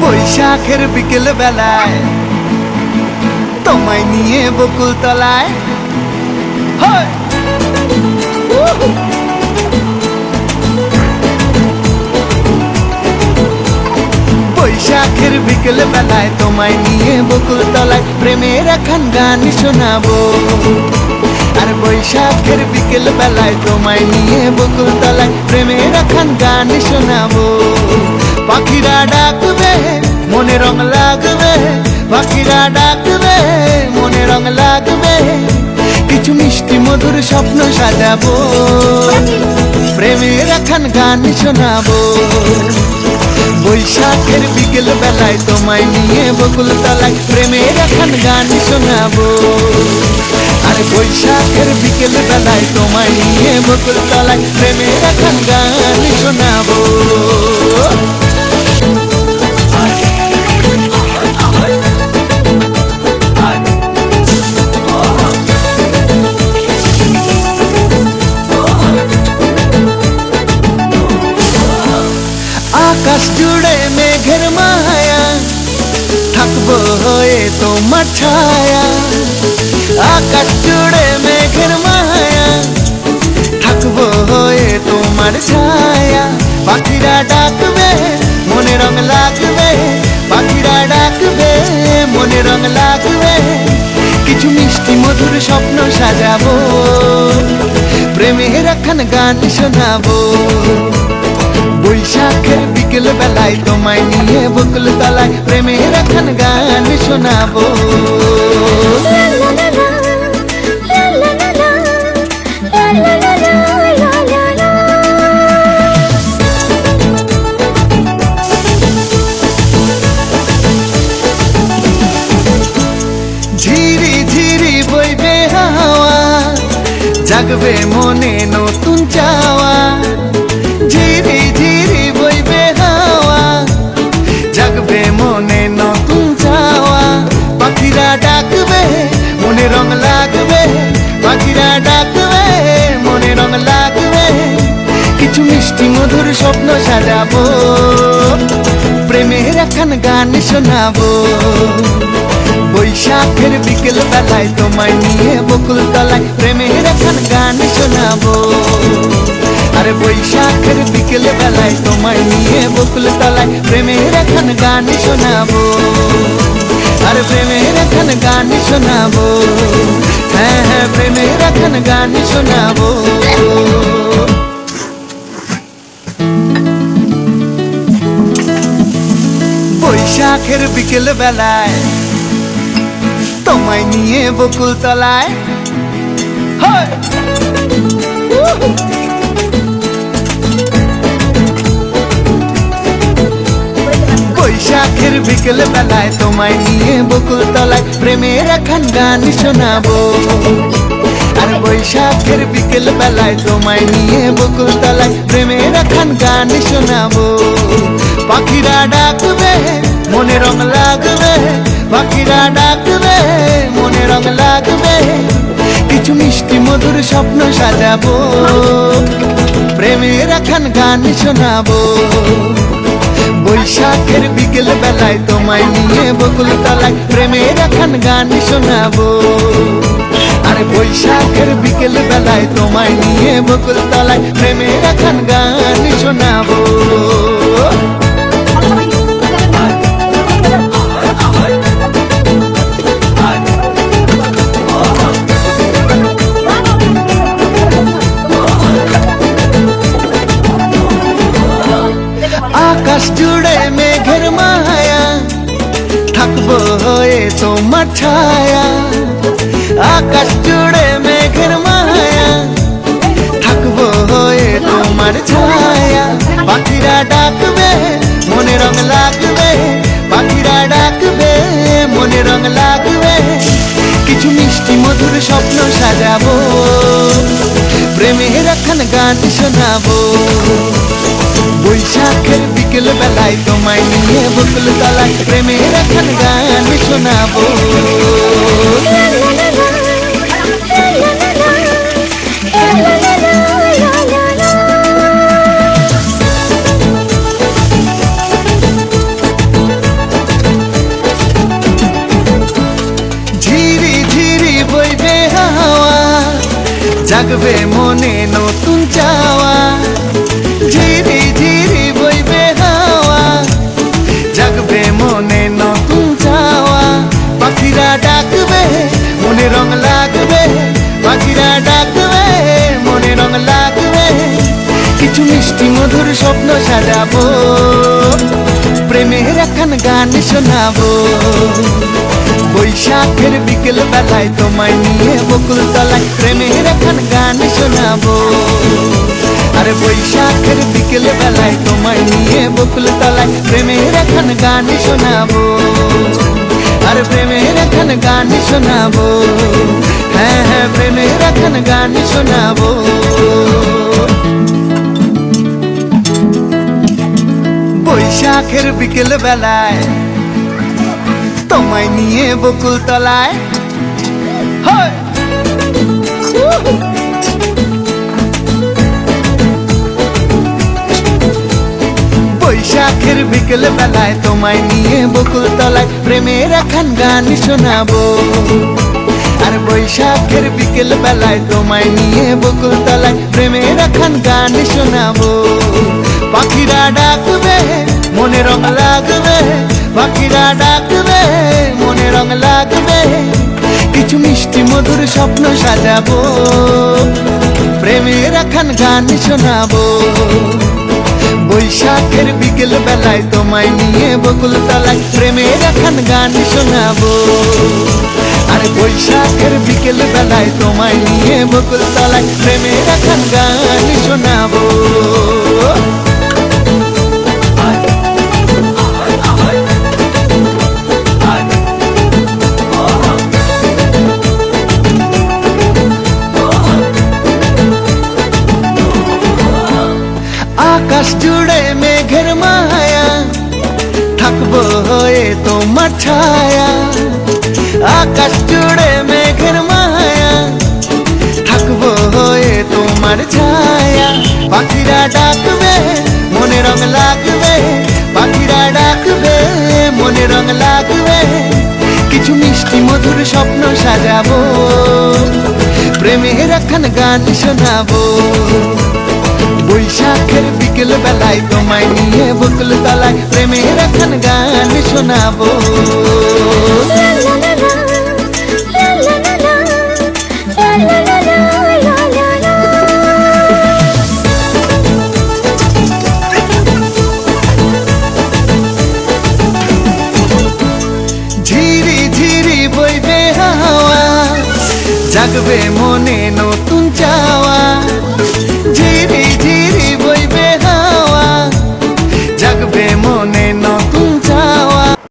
বৈশাখের বিকেল বেলায় তোমায় নিয়ে বকুল তলায় বৈশাখের বিকেল বেলায় তোমায় নিয়ে বকুল তলায় প্রেমের এখন গান শোনাবো। আর বৈশাখের বিকেল বেলায় তোমায় নিয়ে বকুল তলায় প্রেমের এখন গান শোনাবো। পাখিরা ডাকবে মনে রং লাগবে, পাখিরা ডাকবে মনে রং লাগবে, কিছু মিষ্টি মধুর স্বপ্ন সাজাবো, প্রেমের এখন গান শোনাবো। বৈশাখের বিকেল বেলায় তোমায় নিয়ে বকুল তলায় প্রেমের এখন গান শোনাবো। আর বৈশাখের বিকেল বেলায় তোমায় নিয়ে বকুল তলায় প্রেমের এখন গান শোনাবো। আকাশ জুড়ে মেঘের মায়া, থাকবো হয়ে তোমার ছায়া। আকাশ জুড়ে মেঘের মায়া, থাকবো হয়ে তোমার ছায়া। পাখিরা ডাকবে মনে রং লাগবে, পাখিরা ডাকবে মনে রং লাগবে, কিছু মিষ্টি মধুর স্বপ্ন সাজাবো, প্রেমের এখন গান শোনাবো। বৈশাখের বিকেল বেলায় তোমায় নিয়ে বকুল তলায় প্রেমের এখন গান শোনাবো। ঝিরি ঝিরি বইবে হাওয়া, জাগবে মনে নতুন চাওয়া। ঝিরি ঝিরি বইবে হাওয়া, জাগবে মনে নতুন চাওয়া। পাখিরা ডাকবে মনে রং লাগবে, পাখিরা ডাকবে মনে রং লাগবে, কিছু মিষ্টি মধুর স্বপ্ন সাজাবো, প্রেমের এখন গান শোনাবো। বৈশাখের বিকেল বেলায় তোমায় নিয়ে বকুল তলায় প্রেমের এখন গান শোনাবো। আর বৈশাখের বিকেল বেলায় তোমায় নিয়ে বকুল তলায় প্রেমের এখন গান শোনাবো। আর প্রেমের এখন গান শোনাবো, হ্যাঁ হ্যাঁ প্রেমের এখন গান শোনাবো। বৈশাখের বিকেল বেলায় তোমায় নিয়ে বকুল তলায় বৈশাখের বিকেল বেলায় তোমায় নিয়ে বকুল তলায় প্রেমের এখন গান শোনাবো। আর বৈশাখের বিকেল বেলায় তোমায় নিয়ে বকুল তলায় প্রেমের এখন গান শোনাবো। পাখিরা ডাকবে মনে রং লাগবে, পাখিরা ডাকবে মনে রং লাগবে, কিছু মিষ্টি মধুর স্বপ্ন সাজাবো, প্রেমের এখন গান শোনাবো। বৈশাখের বিকেল বেলায় তোমায় নিয়ে বকুল তলায় প্রেমের এখন গান শোনাবো। আর বৈশাখের বিকেল বেলায় তোমায় নিয়ে বকুল তলায় প্রেমের এখন গান শোনাবো। আকাশ জুড়ে মেঘের মায়া, থাকবো হয়ে তোমার ছায়া। আকাশ জুড়ে মেঘের মায়া, থাকবো হয়ে তোমার ছায়া। পাখিরা ডাকবে মনে রং লাগবে, পাখিরা ডাকবে মনে রং লাগবে, কিছু মিষ্টি মধুর স্বপ্ন সাজাবো, প্রেমের এখন গান শোনাবো। বৈশাখের বিকেল বেলায় তোমায় নিয়ে বকুল তলায় প্রেমের এখন গান শোনাবো। মিষ্টি মধুর স্বপ্ন সাজাবো, প্রেমের একখান গান শোনাবো। বৈশাখের বিকেল বেলায় তোমায় নিয়ে বকুল তলায় প্রেমের একখান গান শোনাবো। আরে বৈশাখের বিকেল বেলায় তোমায় নিয়ে বকুল তলায় প্রেমের একখান গান শোনাবো। আর প্রেমের একখান গান শোনাবো, হ্যাঁ হ্যাঁ প্রেমের একখান গান শোনাবো। বৈশাখের বিকেল বেলায় তোমায় নিয়ে বকুল তলায়, বৈশাখের বিকেল বেলায় তোমায় নিয়ে বকুল তলায় প্রেমের একখান গান শোনাবো। আর বৈশাখের বিকেল বেলায় তোমায় নিয়ে বকুল তলায় প্রেমের একখান গান শোনাবো। পাখিরা ডাকবে মনে রং লাগবে, পাখিরা ডাকবে মনে রং লাগবে, কিছু মিষ্টি মধুর স্বপ্ন সাজাবো, প্রেমের একখান গান শোনাবো। বৈশাখের বিকেল বেলায় তোমায় নিয়ে বকুল তলায় প্রেমের একখান গান শোনাবো। আর বৈশাখের বিকেল বেলায় তোমায় নিয়ে বকুল তলায় প্রেমের একখান গান শোনাবো। আকাশ জুড়ে মেঘের মায়া, থাকবো হয়ে তোমার ছায়া। আকাশ জুড়ে মেঘের মায়া, থাকবো হয়ে তোমার ছায়া। পাখিরা ডাকবে মনে রং লাগবে, পাখিরা ডাকবে মনে রং লাগবে, কিছু মিষ্টি মধুর স্বপ্ন সাজাবো, প্রেমের একখান গান শোনাবো। বৈশাখের বিকেল বেলায় তোমায় নিয়ে বকুল তলায় প্রেমের একখান গান শোনাবো। ঝিরি ঝিরি বইবে হাওয়া, জাগবে মনে নতুন চাওয়া,